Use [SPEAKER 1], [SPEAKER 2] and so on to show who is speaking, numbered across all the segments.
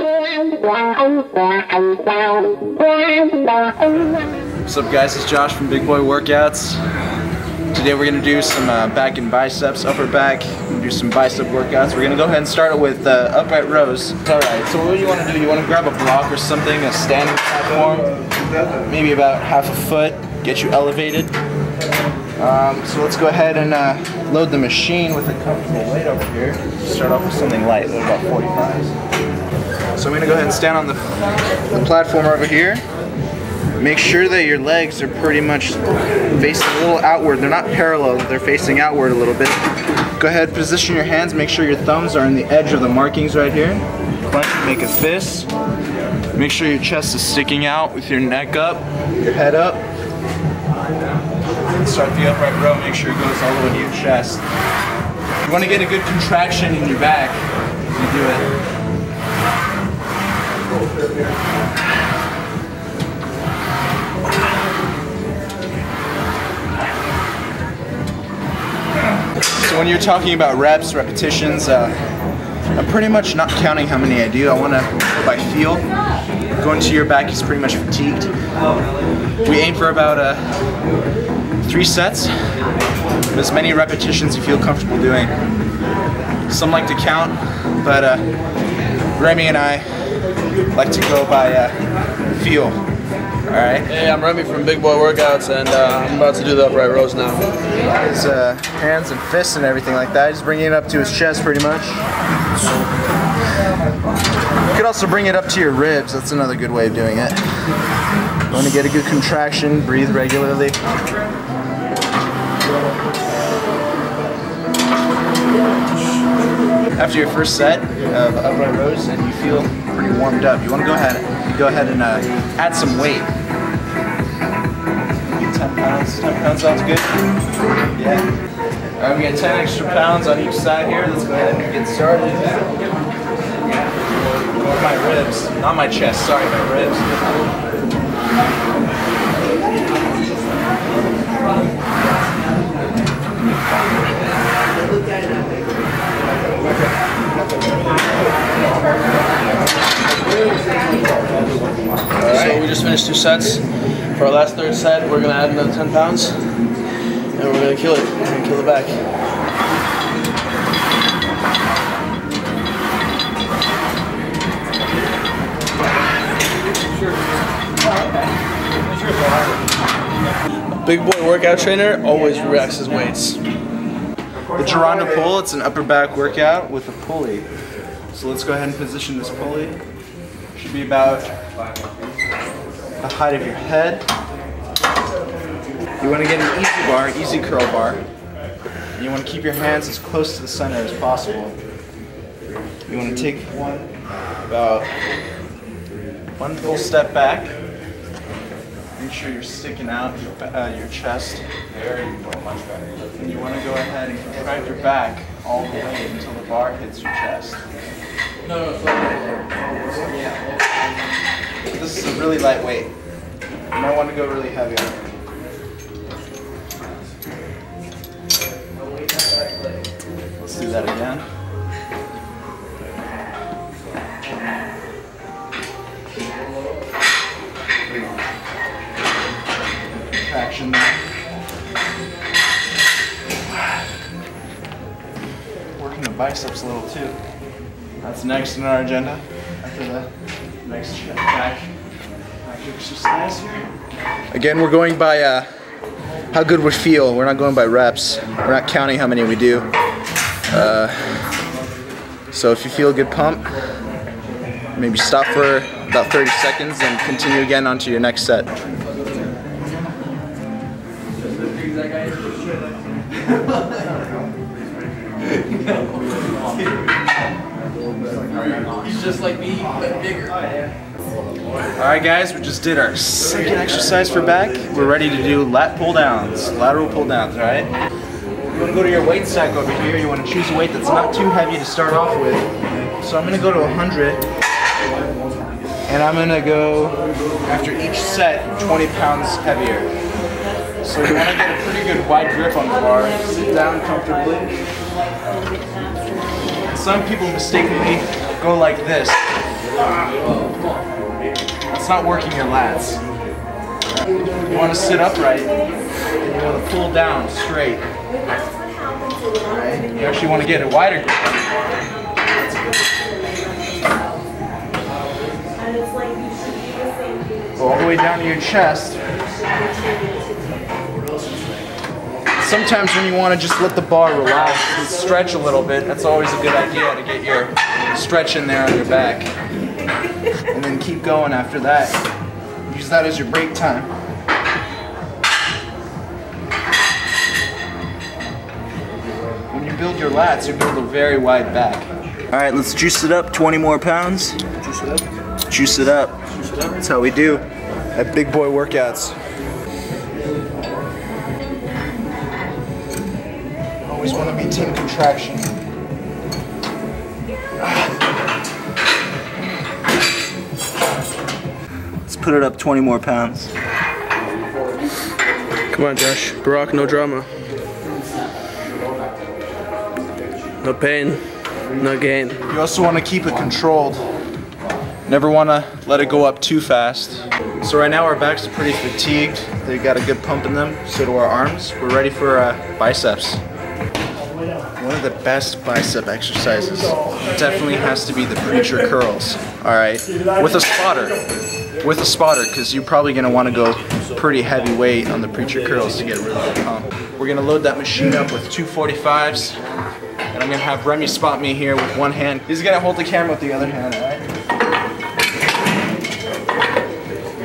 [SPEAKER 1] What's up guys, it's Josh from Big Boy Workouts. Today we're going to do some back and biceps, upper back, do some bicep workouts. We're going to go ahead and start it with upright rows. Alright, so what do you want to do? You want to grab a block or something, a standing platform, maybe about half a foot, get you elevated. So let's go ahead and load the machine with a comfortable weight over here. Start off with something light, about 45s. So I'm going to go ahead and stand on the platform over here. Make sure that your legs are pretty much facing a little outward. They're not parallel, they're facing outward a little bit. Go ahead, position your hands, make sure your thumbs are in the edge of the markings right here. Make a fist. Make sure your chest is sticking out with your neck up, your head up. Start the upright row, make sure it goes all the way to your chest. You want to get a good contraction in your back as you do it. So when you're talking about reps, repetitions, I'm pretty much not counting how many I do. I want to go by feel. Going to your back is pretty much fatigued. We aim for about 3 sets, as many repetitions you feel comfortable doing. Some like to count, but Remy and I like to go by feel. Alright?
[SPEAKER 2] Hey, I'm Remy from Big Boy Workouts, and I'm about to do the upright rows now.
[SPEAKER 1] His hands and fists and everything like that. He's bringing it up to his chest pretty much. You could also bring it up to your ribs. That's another good way of doing it. You want to get a good contraction, breathe regularly. After your first set of upright rows and you feel pretty warmed up, you want to go ahead and add some weight. Maybe 10 pounds. 10 pounds sounds good? Yeah. Alright, we got 10 extra pounds on each side here. Let's go ahead and get started. My ribs, not my chest, sorry, my ribs.
[SPEAKER 2] So we just finished 2 sets. For our last third set, we're gonna add another 10 pounds, and we're gonna kill it. We're gonna kill the back. A Big Boy workout trainer always reacts his weights.
[SPEAKER 1] The Geronda pull, it's an upper back workout with a pulley. So let's go ahead and position this pulley. Should be about the height of your head. You want to get an easy bar, easy curl bar. And you want to keep your hands as close to the center as possible. You want to take about 1 full step back. Make sure you're sticking out your chest. And you want to go ahead and contract your back all the way until the bar hits your chest. This is a really light weight. You might want to go really heavy on it. Let's do that again. Contraction there. Working the biceps a little too. That's next in our agenda after the next back exercise here. Again, we're going by how good we feel. We're not going by reps. We're not counting how many we do. So if you feel a good pump, maybe stop for about 30 seconds and continue again onto your next set.
[SPEAKER 2] He's just like me, but bigger.
[SPEAKER 1] Alright guys, we just did our second exercise for back. We're ready to do lat pull downs, lateral pull downs, alright? You want to go to your weight stack over here. You want to choose a weight that's not too heavy to start off with. So I'm going to go to 100. And I'm going to go, after each set, 20 pounds heavier. So you want to get a pretty good wide grip on the bar. Sit down comfortably. Some people mistakenly go like this. That's not working your lats. You want to sit upright and you want to pull down straight. Right? You actually want to get a wider grip. Go all the way down to your chest. Sometimes when you want to just let the bar relax and stretch a little bit, that's always a good idea to get your stretch in there on your back. And then keep going after that. Use that as your break time. When you build your lats, you build a very wide back. Alright, let's juice it up 20 more pounds.
[SPEAKER 2] Juice it up.
[SPEAKER 1] Juice it up.
[SPEAKER 2] Juice it up.
[SPEAKER 1] That's how we do at Big Boy Workouts. Always want to maintain contraction. Let's put it up 20 more pounds.
[SPEAKER 2] Come on, Josh. Barack, no drama. No pain, no gain.
[SPEAKER 1] You also want to keep it controlled. Never want to let it go up too fast. So right now our backs are pretty fatigued. They got a good pump in them. So do our arms. We're ready for biceps. One of the best bicep exercises definitely has to be the preacher curls. Alright, with a spotter. With a spotter, because you're probably going to want to go pretty heavy weight on the preacher curls to get a really good pump. We're going to load that machine up with 245s. And I'm going to have Remy spot me here with one hand. He's going to hold the camera with the other hand, alright?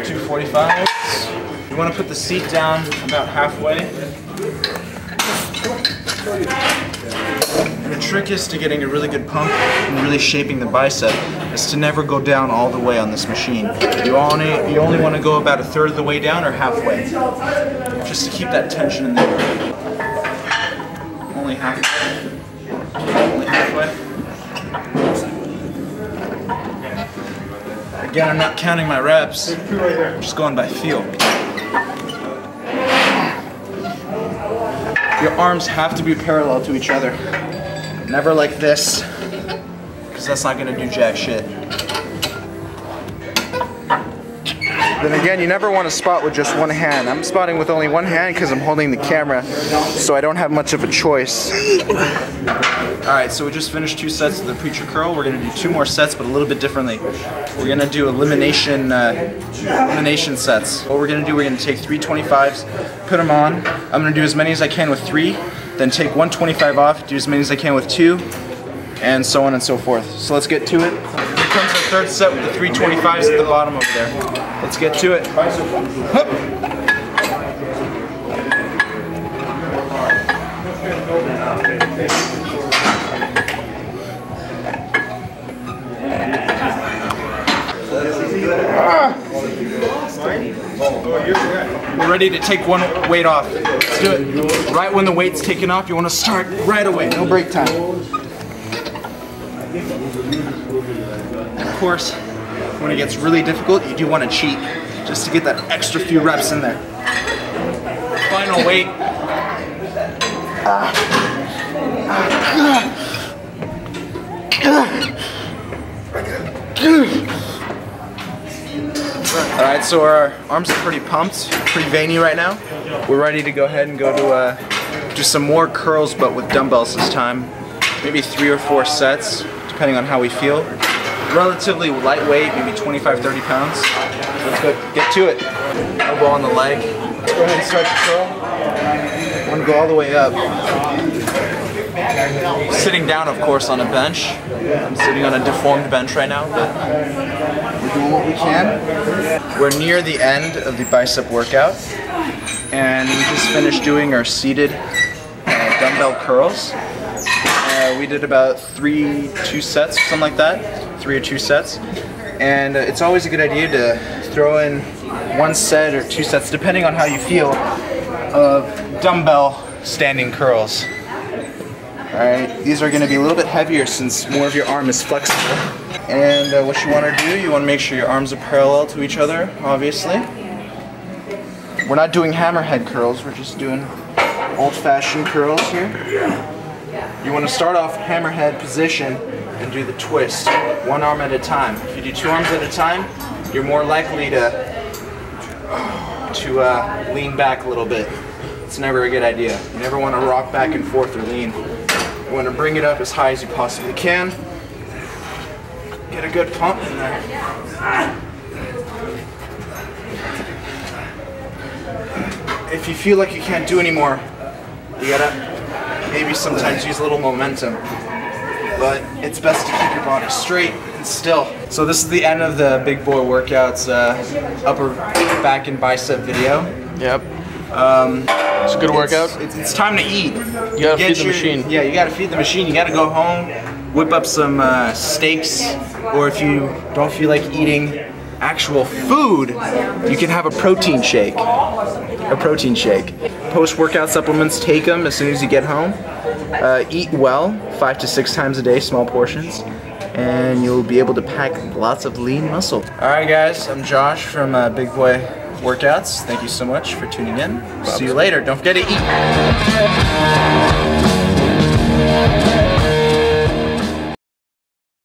[SPEAKER 1] 245s. You want to put the seat down about halfway. And the trick is to getting a really good pump and really shaping the bicep is to never go down all the way on this machine. You only want to go about a third of the way down or halfway. Just to keep that tension in there. Only halfway. Only halfway. Again, I'm not counting my reps. I'm just going by feel. Your arms have to be parallel to each other. Never like this, because that's not going to do jack shit. Then again, you never want to spot with just one hand. I'm spotting with only one hand because I'm holding the camera, so I don't have much of a choice. Alright, so we just finished 2 sets of the preacher curl. We're going to do 2 more sets, but a little bit differently. We're going to do elimination sets. What we're going to do, we're going to take 3 25s, put them on. I'm going to do as many as I can with 3, then take 1 25 off, do as many as I can with 2, and so on and so forth. So let's get to it. Here comes our third set with the 3 25s at the bottom over there. Let's get to it. Hup. We're ready to take one weight off. Let's do it. Right when the weight's taken off, you want to start right away. No break time. Of course, when it gets really difficult, you do want to cheat, just to get that extra few reps in there. Final weight. Alright, so our arms are pretty pumped, pretty veiny right now. We're ready to go ahead and go to do some more curls, but with dumbbells this time. Maybe 3 or 4 sets, depending on how we feel. Relatively lightweight, maybe 25-30 pounds. Let's go get to it. Elbow on the leg. Let's go ahead and start the curl. I want to go all the way up. Sitting down, of course, on a bench. I'm sitting on a deformed bench right now, but we're doing what we can. We're near the end of the bicep workout, and we just finished doing our seated dumbbell curls. We did about 2 sets, something like that. 3 or 2 sets. And it's always a good idea to throw in 1 set or 2 sets, depending on how you feel, of dumbbell standing curls. Alright, these are going to be a little bit heavier since more of your arm is flexible. And what you want to do, you want to make sure your arms are parallel to each other, obviously. We're not doing hammerhead curls, we're just doing old-fashioned curls here. You want to start off hammerhead position and do the twist. one arm at a time. If you do 2 arms at a time, you're more likely to lean back a little bit. It's never a good idea. You never want to rock back and forth or lean. You want to bring it up as high as you possibly can. Get a good pump in there. If you feel like you can't do anymore, you gotta maybe sometimes use a little momentum. But it's best to keep your body straight and still. So this is the end of the Big Boy Workouts upper back and bicep video.
[SPEAKER 2] Yep. It's a good workout.
[SPEAKER 1] It's time to eat.
[SPEAKER 2] You gotta feed the machine.
[SPEAKER 1] Yeah, you gotta feed the machine. You gotta go home, whip up some steaks, or if you don't feel like eating actual food, you can have a protein shake. Post-workout supplements, take them as soon as you get home. Eat well, 5 to 6 times a day, small portions, and you'll be able to pack lots of lean muscle. Alright guys, I'm Josh from Big Boy Workouts. Thank you so much for tuning in. See you later. Don't forget to eat.